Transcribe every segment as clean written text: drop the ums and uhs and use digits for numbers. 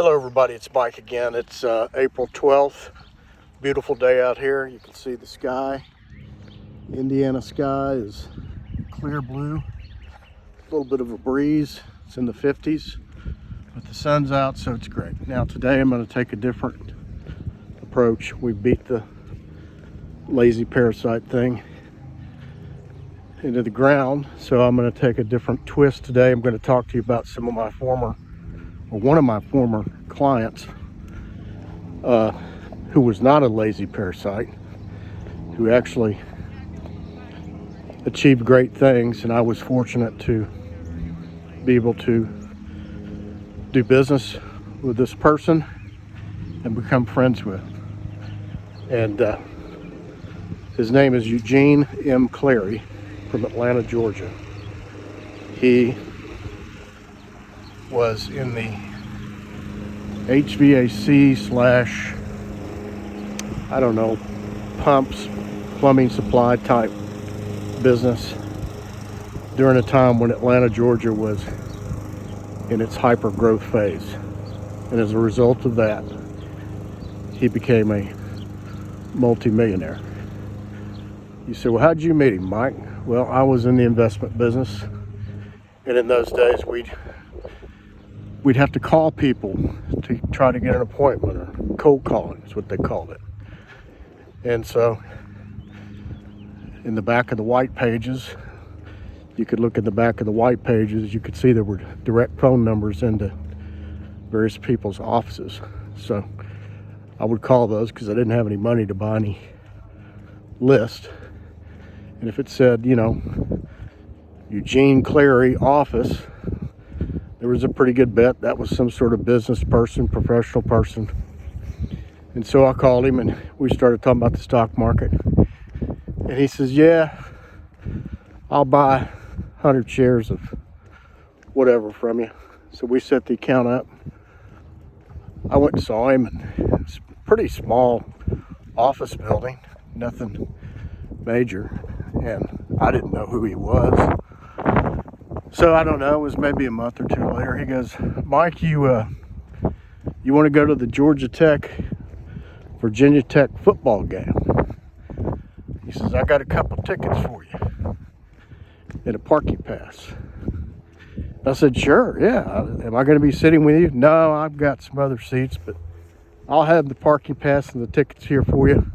Hello everybody, it's Mike again. It's April 12th. Beautiful day out here. You can see the sky. Indiana sky is clear blue. A little bit of a breeze. It's in the 50s, but the sun's out, so it's great. Now today I'm going to take a different approach. We beat the lazy parasite thing into the ground, so I'm going to take a different twist today. I'm going to talk to you about some of my one of my former clients who was not a lazy parasite, who actually achieved great things, and I was fortunate to be able to do business with this person and become friends with. And his name is Eugene M. Clary from Atlanta, Georgia. He was in the HVAC slash, I don't know, pumps, plumbing supply type business during a time when Atlanta, Georgia was in its hyper growth phase. And as a result of that, he became a multi-millionaire. You say, well, how'd you meet him, Mike? Well, I was in the investment business, and in those days we'd have to call people to try to get an appointment, or cold calling is what they called it. And so in the back of the white pages, you could look at the back of the white pages, you could see there were direct phone numbers into various people's offices. So I would call those because I didn't have any money to buy any list. And if it said, you know, Eugene Clary office, there was a pretty good bet that was some sort of business person, professional person. And so I called him and we started talking about the stock market. And he says, yeah, I'll buy 100 shares of whatever from you. So we set the account up. I went and saw him, and it's a pretty small office building, nothing major. And I didn't know who he was. So I don't know, it was maybe a month or two later. He goes, Mike, you want to go to the Georgia Tech, Virginia Tech football game? He says, I got a couple tickets for you and a parking pass. I said, sure, yeah. Am I going to be sitting with you? No, I've got some other seats, but I'll have the parking pass and the tickets here for you.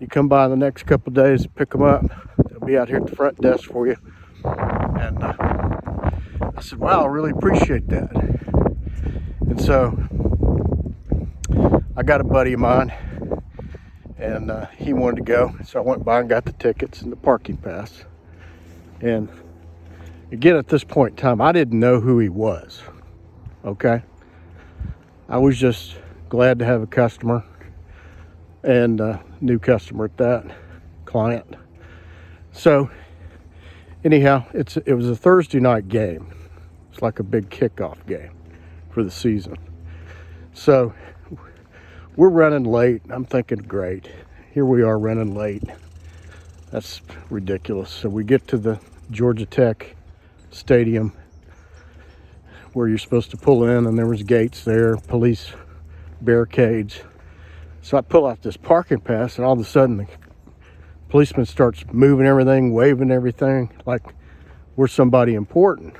You come by in the next couple days, pick them up. They'll be out here at the front desk for you. And I said, wow, I really appreciate that. And so I got a buddy of mine, and he wanted to go. So I went by and got the tickets and the parking pass. And again, at this point in time, I didn't know who he was, okay? I was just glad to have a customer, and a new customer at that, client. So anyhow, it was a Thursday night game. It's like a big kickoff game for the season. So we're running late. I'm thinking, great. Here we are running late. That's ridiculous. So we get to the Georgia Tech stadium where you're supposed to pull in, and there was gates there, police barricades. So I pull out this parking pass, and all of a sudden the policeman starts moving everything, waving everything like we're somebody important.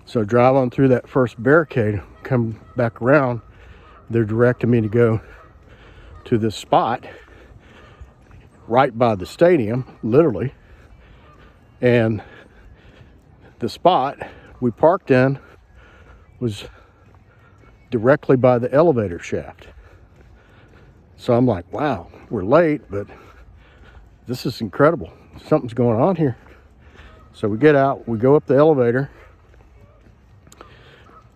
So drive on through that first barricade, come back around. They're directing me to go to this spot right by the stadium, literally. And the spot we parked in was directly by the elevator shaft. So I'm like, wow, we're late, but this is incredible. Something's going on here. So we get out, we go up the elevator.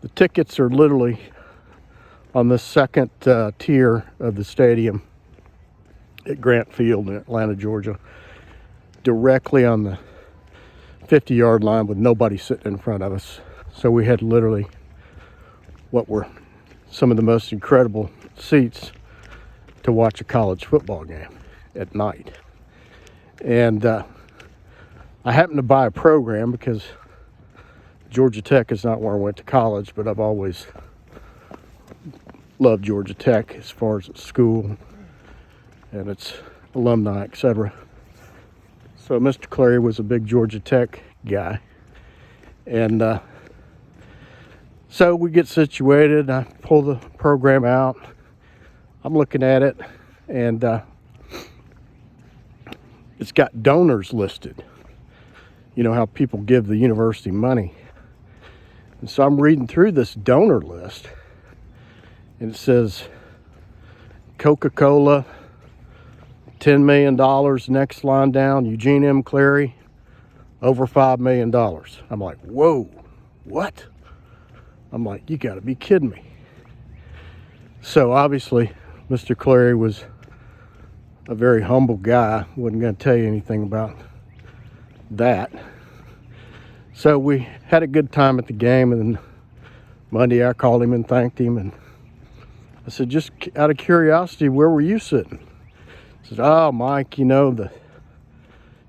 The tickets are literally on the second tier of the stadium at Grant Field in Atlanta, Georgia, directly on the 50-yard line with nobody sitting in front of us. So we had literally what were some of the most incredible seats to watch a college football game at night. And I happened to buy a program because Georgia Tech is not where I went to college, but I've always love Georgia Tech as far as its school and its alumni, etc. So Mr. Clary was a big Georgia Tech guy. And so we get situated. I pull the program out. I'm looking at it, and it's got donors listed. You know how people give the university money. And so I'm reading through this donor list, and it says Coca-Cola, $10 million. Next line down, Eugene M. Clary, over $5 million. I'm like, whoa, what? I'm like, you gotta be kidding me. So obviously, Mr. Clary was a very humble guy. Wasn't gonna tell you anything about that. So we had a good time at the game, and then Monday I called him and thanked him, and I said, just out of curiosity, where were you sitting? He said, oh, Mike, you know, the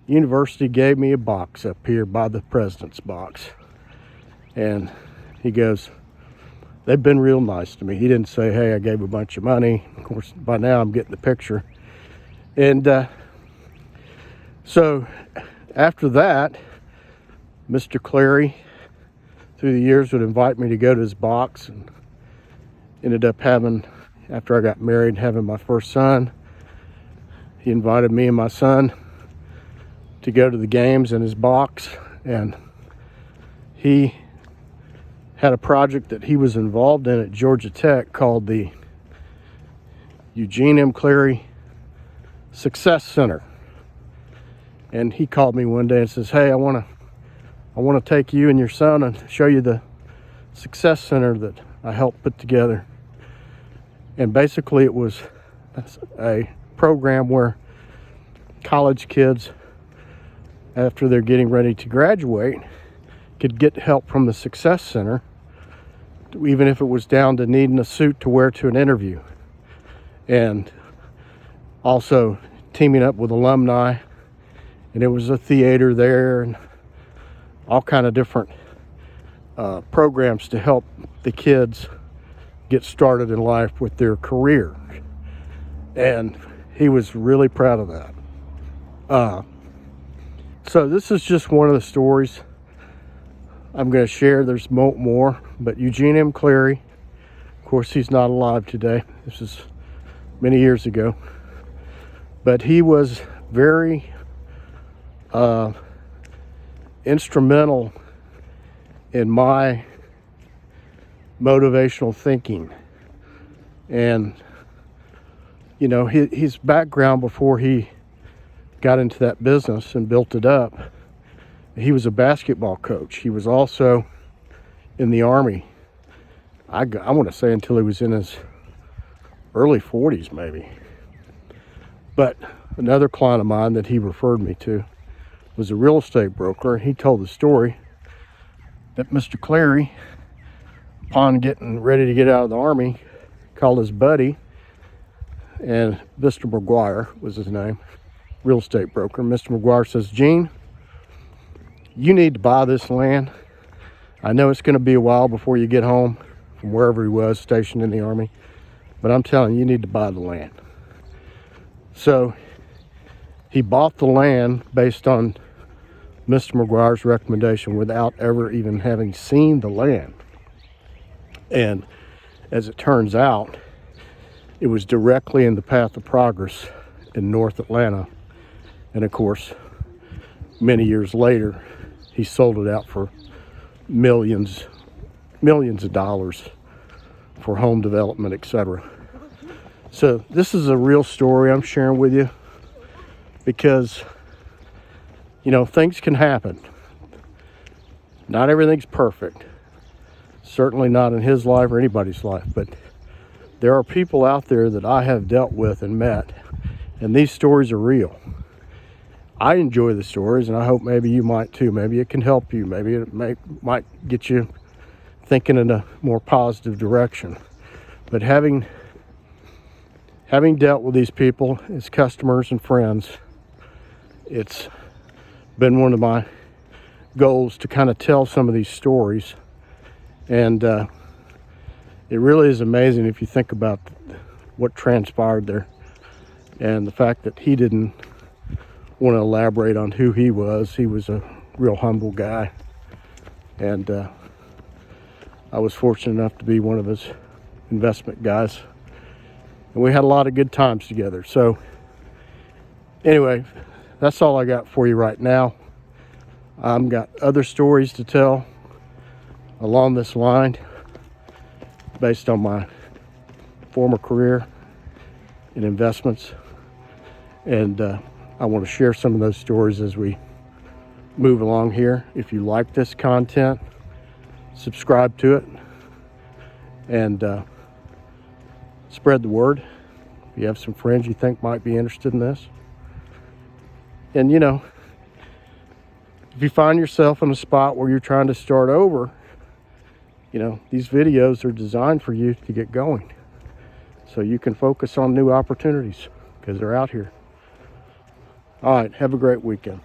university gave me a box up here by the president's box. And he goes, they've been real nice to me. He didn't say, hey, I gave a bunch of money. Of course, by now I'm getting the picture. And so after that, Mr. Clary, through the years, would invite me to go to his box, and ended up having, after I got married, having my first son. He invited me and my son to go to the games in his box, and he had a project that he was involved in at Georgia Tech called the Eugene M. Clary Success Center. And he called me one day and says, hey, I want to take you and your son and show you the Success Center that I helped put together. And basically it was a program where college kids, after they're getting ready to graduate, could get help from the Success Center, even if it was down to needing a suit to wear to an interview. And also teaming up with alumni, and it was a theater there and all kind of different programs to help the kids get started in life with their career. And he was really proud of that. So this is just one of the stories I'm going to share. There's more, but Eugene M. Clary, of course, he's not alive today. This is many years ago, but he was very instrumental in my motivational thinking. And you know, his background before he got into that business and built it up, he was a basketball coach. He was also in the Army. I want to say until he was in his early 40s maybe. But another client of mine that he referred me to was a real estate broker. He told the story that Mr. Clary, upon getting ready to get out of the Army, called his buddy, and Mr. McGuire was his name, real estate broker. Mr. McGuire says, Gene, you need to buy this land. I know it's going to be a while before you get home from wherever he was stationed in the Army, but I'm telling you, you need to buy the land. So he bought the land based on Mr. McGuire's recommendation without ever even having seen the land. And as it turns out, it was directly in the path of progress in North Atlanta. And of course, many years later, he sold it out for millions of dollars for home development, etc. So this is a real story I'm sharing with you because, you know, things can happen. Not everything's perfect. Certainly not in his life or anybody's life, but there are people out there that I have dealt with and met, and these stories are real. I enjoy the stories, and I hope maybe you might too. Maybe it can help you. Maybe it might get you thinking in a more positive direction. But having dealt with these people as customers and friends, it's been one of my goals to kind of tell some of these stories and it really is amazing if you think about what transpired there, and the fact that he didn't want to elaborate on who he was. He was a real humble guy, and I was fortunate enough to be one of his investment guys, and we had a lot of good times together. So anyway, that's all I got for you right now. I've got other stories to tell along this line based on my former career in investments, and I want to share some of those stories as we move along here. If you like this content, subscribe to it, and spread the word. If you have some friends you think might be interested in this. And if you find yourself in a spot where you're trying to start over, these videos are designed for you to get going, so you can focus on new opportunities because they're out here. All right, have a great weekend.